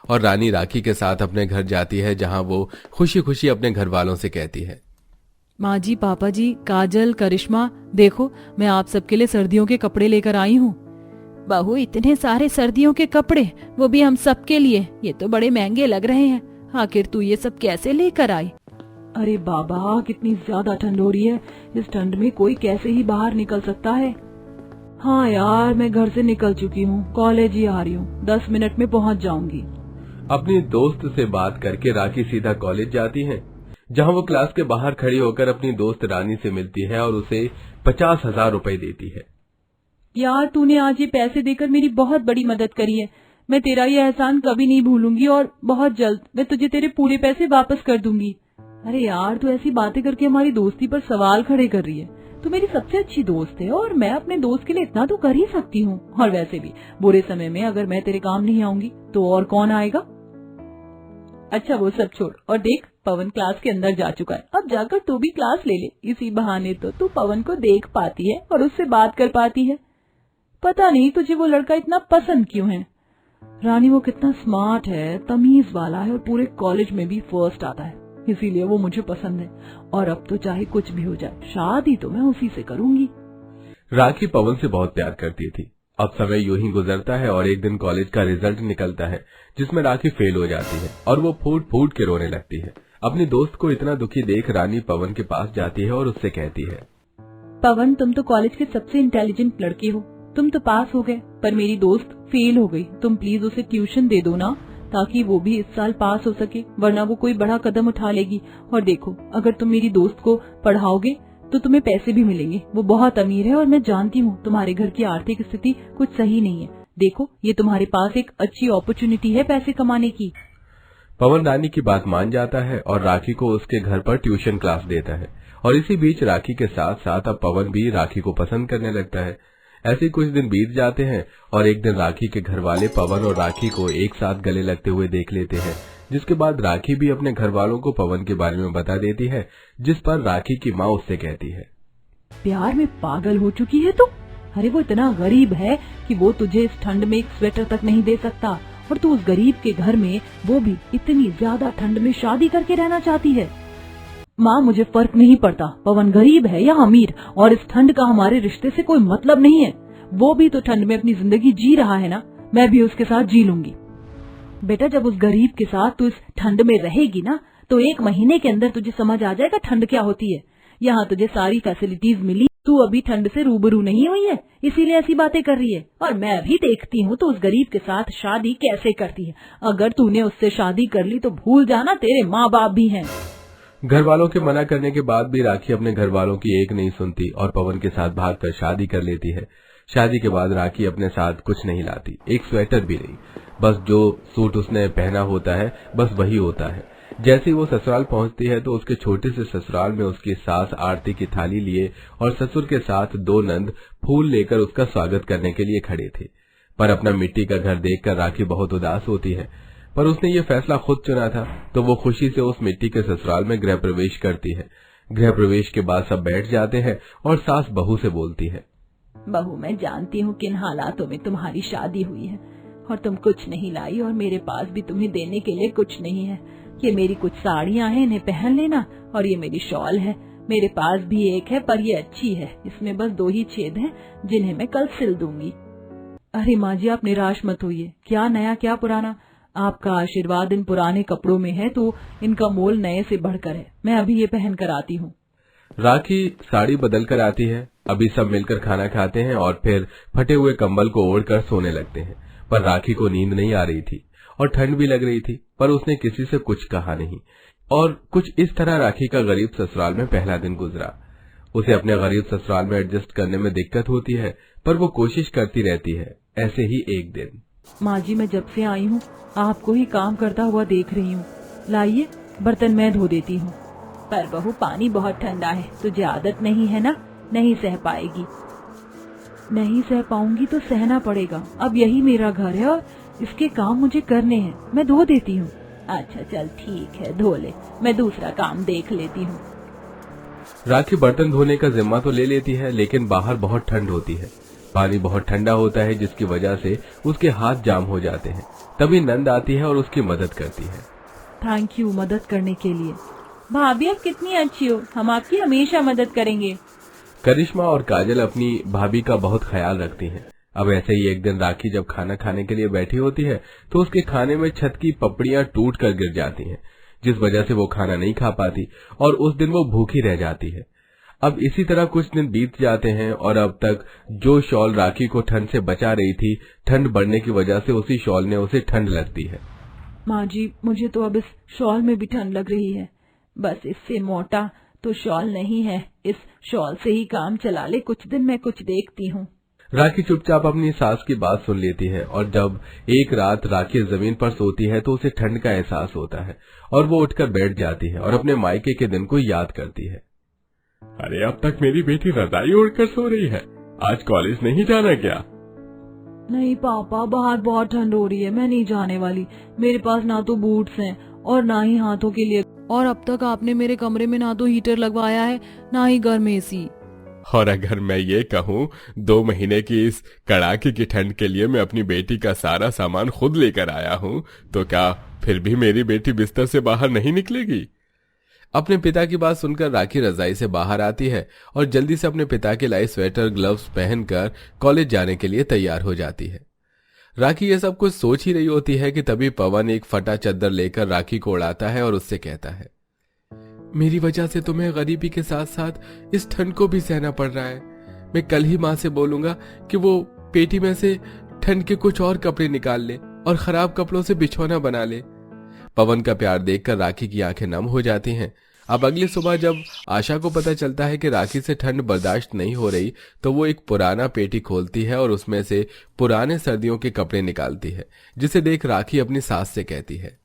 और रानी राखी के साथ अपने घर जाती है, जहां वो खुशी खुशी अपने घर वालों से कहती है, माँ जी, पापा जी, काजल, करिश्मा, देखो मैं आप सबके लिए सर्दियों के कपड़े लेकर आई हूँ। बहू, इतने सारे सर्दियों के कपड़े, वो भी हम सबके लिए? ये तो बड़े महंगे लग रहे हैं। आखिर तू ये सब कैसे लेकर आई? अरे बाबा, कितनी ज्यादा ठंड हो रही है। इस ठंड में कोई कैसे ही बाहर निकल सकता है। हाँ यार, मैं घर से निकल चुकी हूँ, कॉलेज ही आ रही हूँ, 10 मिनट में पहुँच जाऊंगी। अपनी दोस्त से बात करके राखी सीधा कॉलेज जाती है, जहां वो क्लास के बाहर खड़ी होकर अपनी दोस्त रानी से मिलती है और उसे 50,000 रुपए देती है। यार, तूने आज ये पैसे देकर मेरी बहुत बड़ी मदद करी है। मैं तेरा ये एहसान कभी नहीं भूलूंगी और बहुत जल्द मैं तुझे तेरे पूरे पैसे वापस कर दूंगी। अरे यार, तू ऐसी बातें करके हमारी दोस्ती पर सवाल खड़े कर रही है। तू मेरी सबसे अच्छी दोस्त है और मैं अपने दोस्त के लिए इतना तो कर ही सकती हूँ। और वैसे भी बुरे समय में अगर मैं तेरे काम नहीं आऊंगी तो और कौन आएगा। अच्छा, वो सब छोड़ और देख, पवन क्लास के अंदर जा चुका है। अब जाकर तू भी क्लास ले ले, इसी बहाने तो तू पवन को देख पाती है और उससे बात कर पाती है। पता नहीं तुझे वो लड़का इतना पसंद क्यों है। रानी, वो कितना स्मार्ट है, तमीज वाला है और पूरे कॉलेज में भी फर्स्ट आता है, इसीलिए वो मुझे पसंद है। और अब तो चाहे कुछ भी हो जाए, शादी तो मैं उसी से करूंगी। राखी पवन से बहुत प्यार करती थी। अब समय यूं ही गुजरता है और एक दिन कॉलेज का रिजल्ट निकलता है, जिसमें राखी फेल हो जाती है और वो फूट फूट के रोने लगती है। अपनी दोस्त को इतना दुखी देख रानी पवन के पास जाती है और उससे कहती है, पवन, तुम तो कॉलेज के सबसे इंटेलिजेंट लड़के हो, तुम तो पास हो गए, पर मेरी दोस्त फेल हो गई। तुम प्लीज उसे ट्यूशन दे दो ना, ताकि वो भी इस साल पास हो सके, वरना वो कोई बड़ा कदम उठा लेगी। और देखो, अगर तुम मेरी दोस्त को पढ़ाओगे तो तुम्हें पैसे भी मिलेंगे। वो बहुत अमीर है और मैं जानती हूँ तुम्हारे घर की आर्थिक स्थिति कुछ सही नहीं है। देखो, ये तुम्हारे पास एक अच्छी अपॉर्चुनिटी है पैसे कमाने की। पवन रानी की बात मान जाता है और राखी को उसके घर पर ट्यूशन क्लास देता है। और इसी बीच राखी के साथ साथ अब पवन भी राखी को पसंद करने लगता है। ऐसे कुछ दिन बीत जाते हैं और एक दिन राखी के घर वाले पवन और राखी को एक साथ गले लगते हुए देख लेते हैं, जिसके बाद राखी भी अपने घर वालों को पवन के बारे में बता देती है, जिस पर राखी की माँ उससे कहती है, प्यार में पागल हो चुकी है तू। अरे वो इतना गरीब है कि वो तुझे इस ठंड में एक स्वेटर तक नहीं दे सकता, और तू उस गरीब के घर में, वो भी इतनी ज्यादा ठंड में, शादी करके रहना चाहती है। माँ, मुझे फर्क नहीं पड़ता पवन गरीब है या अमीर, और इस ठंड का हमारे रिश्ते से कोई मतलब नहीं है। वो भी तो ठंड में अपनी जिंदगी जी रहा है ना, मैं भी उसके साथ जी लूंगी। बेटा, जब उस गरीब के साथ तू इस ठंड में रहेगी ना, तो 1 महीने के अंदर तुझे समझ आ जाएगा ठंड क्या होती है। यहाँ तुझे सारी फैसिलिटीज मिली, तू अभी ठंड से रूबरू नहीं हुई है, इसीलिए ऐसी बातें कर रही है। और मैं अभी देखती हूँ तो उस गरीब के साथ शादी कैसे करती है। अगर तूने उससे शादी कर ली तो भूल जाना, तेरे माँ बाप भी हैं। घर वालों के मना करने के बाद भी राखी अपने घर वालों की एक नहीं सुनती और पवन के साथ भागकर शादी कर लेती है। शादी के बाद राखी अपने साथ कुछ नहीं लाती, एक स्वेटर भी नहीं, बस जो सूट उसने पहना होता है बस वही होता है। जैसे ही वो ससुराल पहुंचती है तो उसके छोटे से ससुराल में उसकी सास आरती की थाली लिए और ससुर के साथ 2 नंद फूल लेकर उसका स्वागत करने के लिए खड़े थे। पर अपना मिट्टी का घर देखकर राखी बहुत उदास होती है, पर उसने ये फैसला खुद चुना था, तो वो खुशी से उस मिट्टी के ससुराल में गृह प्रवेश करती है। गृह प्रवेश के बाद सब बैठ जाते हैं और सास बहू से बोलती है, बहू, मैं जानती हूँ किन हालातों में तुम्हारी शादी हुई है और तुम कुछ नहीं लाई, और मेरे पास भी तुम्हें देने के लिए कुछ नहीं है। ये मेरी कुछ साड़ियाँ हैं, इन्हें पहन लेना, और ये मेरी शॉल है। मेरे पास भी एक है, पर ये अच्छी है, इसमें बस 2 ही छेद हैं, जिन्हें मैं कल सिल दूंगी। अरे माँ जी, आप निराश मत होइए, क्या नया क्या पुराना, आपका आशीर्वाद इन पुराने कपड़ों में है तो इनका मोल नए से बढ़कर है। मैं अभी ये पहन कर आती हूँ। राखी साड़ी बदल कर आती है। अभी सब मिलकर खाना खाते हैं और फिर फटे हुए कंबल को ओढ़कर सोने लगते हैं। पर राखी को नींद नहीं आ रही थी और ठंड भी लग रही थी, पर उसने किसी से कुछ कहा नहीं। और कुछ इस तरह राखी का गरीब ससुराल में पहला दिन गुजरा। उसे अपने गरीब ससुराल में एडजस्ट करने में दिक्कत होती है, पर वो कोशिश करती रहती है। ऐसे ही एक दिन, माँ जी, मैं जब से आई हूँ आपको ही काम करता हुआ देख रही हूँ। लाइए, बर्तन मैं धो देती हूँ। पर बहू, पानी बहुत ठंडा है, तुझे आदत नहीं है ना, नहीं सह पाएगी। नहीं सह पाऊंगी तो सहना पड़ेगा, अब यही मेरा घर है और इसके काम मुझे करने हैं, मैं धो देती हूँ। अच्छा चल ठीक है, धो ले, मैं दूसरा काम देख लेती हूँ। राखी बर्तन धोने का जिम्मा तो ले लेती है, लेकिन बाहर बहुत ठंड होती है। पानी बहुत ठंडा होता है जिसकी वजह से उसके हाथ जाम हो जाते हैं। तभी नंद आती है और उसकी मदद करती है। थैंक यू मदद करने के लिए। भाभी आप कितनी अच्छी हो, हम आपकी हमेशा मदद करेंगे। करिश्मा और काजल अपनी भाभी का बहुत ख्याल रखती हैं। अब ऐसे ही एक दिन राखी जब खाना खाने के लिए बैठी होती है तो उसके खाने में छत की पपड़ियां टूट कर गिर जाती हैं, जिस वजह से वो खाना नहीं खा पाती और उस दिन वो भूखी रह जाती है। अब इसी तरह कुछ दिन बीत जाते हैं और अब तक जो शॉल राखी को ठंड से बचा रही थी, ठंड बढ़ने की वजह से उसी शॉल ने उसे ठंड लगती है। माँ जी मुझे तो अब इस शॉल में भी ठंड लग रही है। बस इससे मोटा तो शॉल नहीं है, इस शॉल से ही काम चला ले, कुछ दिन मैं कुछ देखती हूँ। राखी चुपचाप अपनी सास की बात सुन लेती है और जब एक रात राखी जमीन पर सोती है तो उसे ठंड का एहसास होता है और वो उठकर बैठ जाती है और अपने मायके के दिन को याद करती है। अरे अब तक मेरी बेटी रजाई ओढ़कर सो रही है, आज कॉलेज नहीं जाना क्या? नहीं पापा, बाहर बहुत ठंड हो रही है, मैं नहीं जाने वाली। मेरे पास ना तो बूट्स हैं और ना ही हाथों के लिए, और अब तक आपने मेरे कमरे में ना तो हीटर लगवाया है ना ही घर में एसी। और अगर मैं ये कहूँ 2 महीने की इस कड़ाके की ठंड के लिए मैं अपनी बेटी का सारा सामान खुद लेकर आया हूँ, तो क्या फिर भी मेरी बेटी बिस्तर से बाहर नहीं निकलेगी? अपने पिता की बात सुनकर राखी रजाई से बाहर आती है और जल्दी से अपने पिता के लाए स्वेटर ग्लव्स पहनकर कॉलेज जाने के लिए तैयार हो जाती है। राखी ये सब कुछ सोच ही रही होती है कि तभी पवन एक फटा चद्दर लेकर राखी को उड़ाता है और उससे कहता है, मेरी वजह से तुम्हें गरीबी के साथ साथ इस ठंड को भी सहना पड़ रहा है। मैं कल ही माँ से बोलूंगा कि वो पेटी में से ठंड के कुछ और कपड़े निकाल ले और खराब कपड़ों से बिछौना बना ले। पवन का प्यार देखकर राखी की आंखें नम हो जाती हैं। अब अगली सुबह जब आशा को पता चलता है कि राखी से ठंड बर्दाश्त नहीं हो रही तो वो एक पुराना पेटी खोलती है और उसमें से पुराने सर्दियों के कपड़े निकालती है, जिसे देख राखी अपनी सास से कहती है,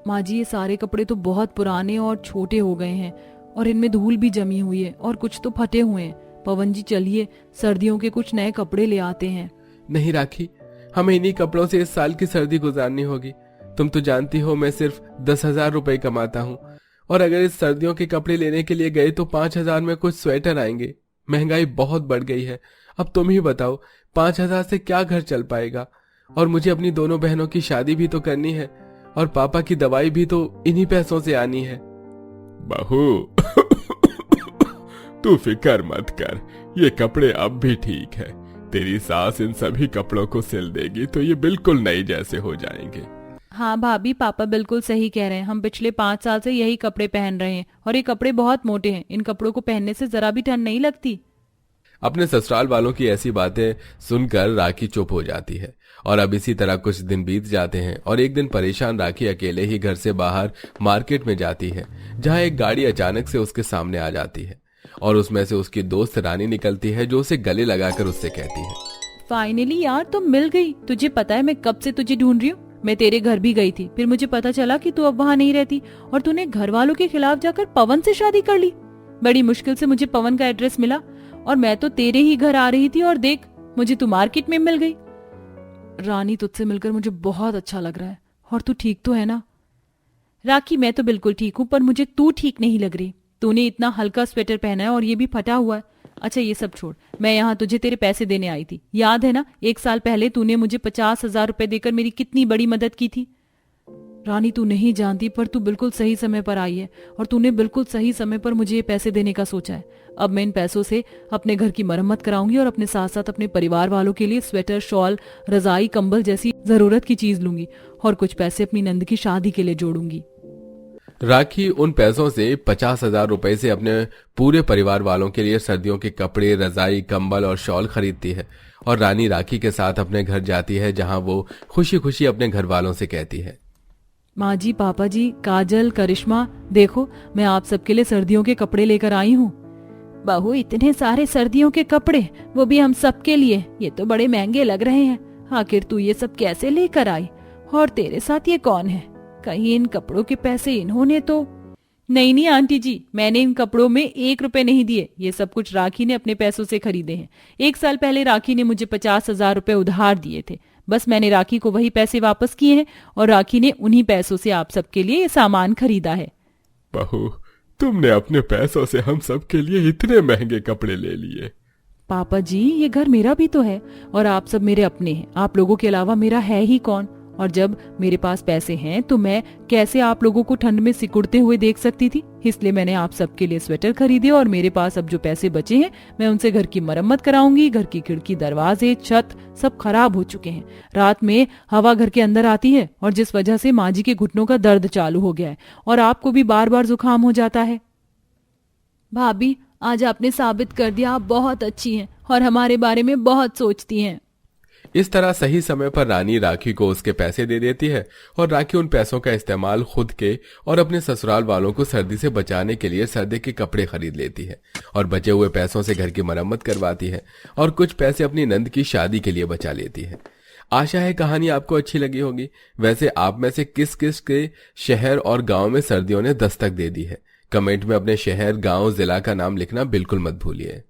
माँ जी ये सारे कपड़े तो बहुत पुराने और छोटे हो गए हैं और इनमें धूल भी जमी हुई है और कुछ तो फटे हुए हैं। पवन जी चलिए सर्दियों के कुछ नए कपड़े ले आते हैं। नहीं राखी, हमें इन्हीं कपड़ों से इस साल की सर्दी गुजारनी होगी। तुम तो जानती हो मैं सिर्फ 10,000 रुपए कमाता हूँ और अगर इस सर्दियों के कपड़े लेने के लिए गए तो 5,000 में कुछ स्वेटर आएंगे। महंगाई बहुत बढ़ गई है। अब तुम ही बताओ 5,000 से क्या घर चल पाएगा? और मुझे अपनी दोनों बहनों की शादी भी तो करनी है और पापा की दवाई भी तो इन्हीं पैसों से आनी है। बहू तू फिक्र मत कर, ये कपड़े अब भी ठीक है। तेरी सास इन सभी कपड़ों को सिल देगी तो ये बिल्कुल नए जैसे हो जाएंगे। हाँ भाभी, पापा बिल्कुल सही कह रहे हैं। हम पिछले 5 साल से यही कपड़े पहन रहे हैं और ये कपड़े बहुत मोटे हैं। इन कपड़ों को पहनने से जरा भी ठंड नहीं लगती। अपने ससुराल वालों की ऐसी बातें सुनकर राखी चुप हो जाती है और अब इसी तरह कुछ दिन बीत जाते हैं और एक दिन परेशान राखी अकेले ही घर से बाहर मार्केट में जाती है, जहां एक गाड़ी अचानक से उसके सामने आ जाती है और उसमें से उसकी दोस्त रानी निकलती है, जो उसे गले लगाकर उससे कहती है, फाइनली यार तुम मिल गई। तुझे पता है मैं कब से तुझे ढूंढ रही हूँ। मैं तेरे घर भी गई थी, फिर मुझे पता चला कि तू अब वहाँ नहीं रहती और तूने घर वालों के खिलाफ जाकर पवन से शादी कर ली। बड़ी मुश्किल से मुझे पवन का एड्रेस मिला और मैं तो तेरे ही घर आ रही थी और देख मुझे तू मार्केट में मिल गई। रानी तुझसे मिलकर मुझे बहुत अच्छा लग रहा है। और तू ठीक तो है ना? राखी मैं तो बिल्कुल ठीक हूँ, पर मुझे तू ठीक नहीं लग रही। तूने इतना हल्का स्वेटर पहना है और ये भी फटा हुआ है। अच्छा ये सब छोड़, मैं यहाँ तुझे तेरे पैसे देने आई थी, याद है ना? 1 साल पहले तूने मुझे 50,000 रुपए देकर मेरी कितनी बड़ी मदद की थी। रानी तू नहीं जानती, पर तू बिल्कुल सही समय पर आई है और तूने बिल्कुल सही समय पर मुझे ये पैसे देने का सोचा है। अब मैं इन पैसों से अपने घर की मरम्मत कराऊंगी और अपने साथ साथ अपने परिवार वालों के लिए स्वेटर, शॉल, रजाई, कंबल जैसी जरूरत की चीज लूंगी और कुछ पैसे अपनी नंद की शादी के लिए जोड़ूंगी। राखी उन पैसों से 50,000 रुपए से अपने पूरे परिवार वालों के लिए सर्दियों के कपड़े, रजाई, कंबल और शॉल खरीदती है और रानी राखी के साथ अपने घर जाती है, जहां वो खुशी खुशी अपने घर वालों से कहती है, माँ जी, पापा जी, काजल, करिश्मा, देखो मैं आप सबके लिए सर्दियों के कपड़े लेकर आई हूँ। बहू इतने सारे सर्दियों के कपड़े, वो भी हम सबके लिए? ये तो बड़े महंगे लग रहे हैं। आखिर तू ये सब कैसे लेकर आई? और तेरे साथ ये कौन है? कहीं इन कपड़ों के पैसे इन्होंने तो नहीं आंटी जी, मैंने इन कपड़ों में 1 रुपए नहीं दिए। ये सब कुछ राखी ने अपने पैसों से खरीदे हैं। 1 साल पहले राखी ने मुझे 50,000 रुपए उधार दिए थे। बस मैंने राखी को वही पैसे वापस किए हैं और राखी ने उन्हीं पैसों से आप सबके लिए ये सामान खरीदा है। बहू तुमने अपने पैसों से हम सबके लिए इतने महंगे कपड़े ले लिए। पापा जी, ये घर मेरा भी तो है और आप सब मेरे अपने हैं। आप लोगों के अलावा मेरा है ही कौन? और जब मेरे पास पैसे हैं तो मैं कैसे आप लोगों को ठंड में सिकुड़ते हुए देख सकती थी? इसलिए मैंने आप सबके लिए स्वेटर खरीदे और मेरे पास अब जो पैसे बचे हैं मैं उनसे घर की मरम्मत कराऊंगी। घर की खिड़की, दरवाजे, छत सब खराब हो चुके हैं। रात में हवा घर के अंदर आती है और जिस वजह से माँ जी के घुटनों का दर्द चालू हो गया है और आपको भी बार बार जुकाम हो जाता है। भाभी, आज आपने साबित कर दिया आप बहुत अच्छी हैं और हमारे बारे में बहुत सोचती हैं। इस तरह सही समय पर रानी राखी को उसके पैसे दे देती है और राखी उन पैसों का इस्तेमाल खुद के और अपने ससुराल वालों को सर्दी से बचाने के लिए सर्दी के कपड़े खरीद लेती है और बचे हुए पैसों से घर की मरम्मत करवाती है और कुछ पैसे अपनी नंद की शादी के लिए बचा लेती है। आशा है कहानी आपको अच्छी लगी होगी। वैसे आप में से किस किस के शहर और गांव में सर्दियों ने दस्तक दे दी है? कमेंट में अपने शहर, गांव, जिला का नाम लिखना बिल्कुल मत भूलिए।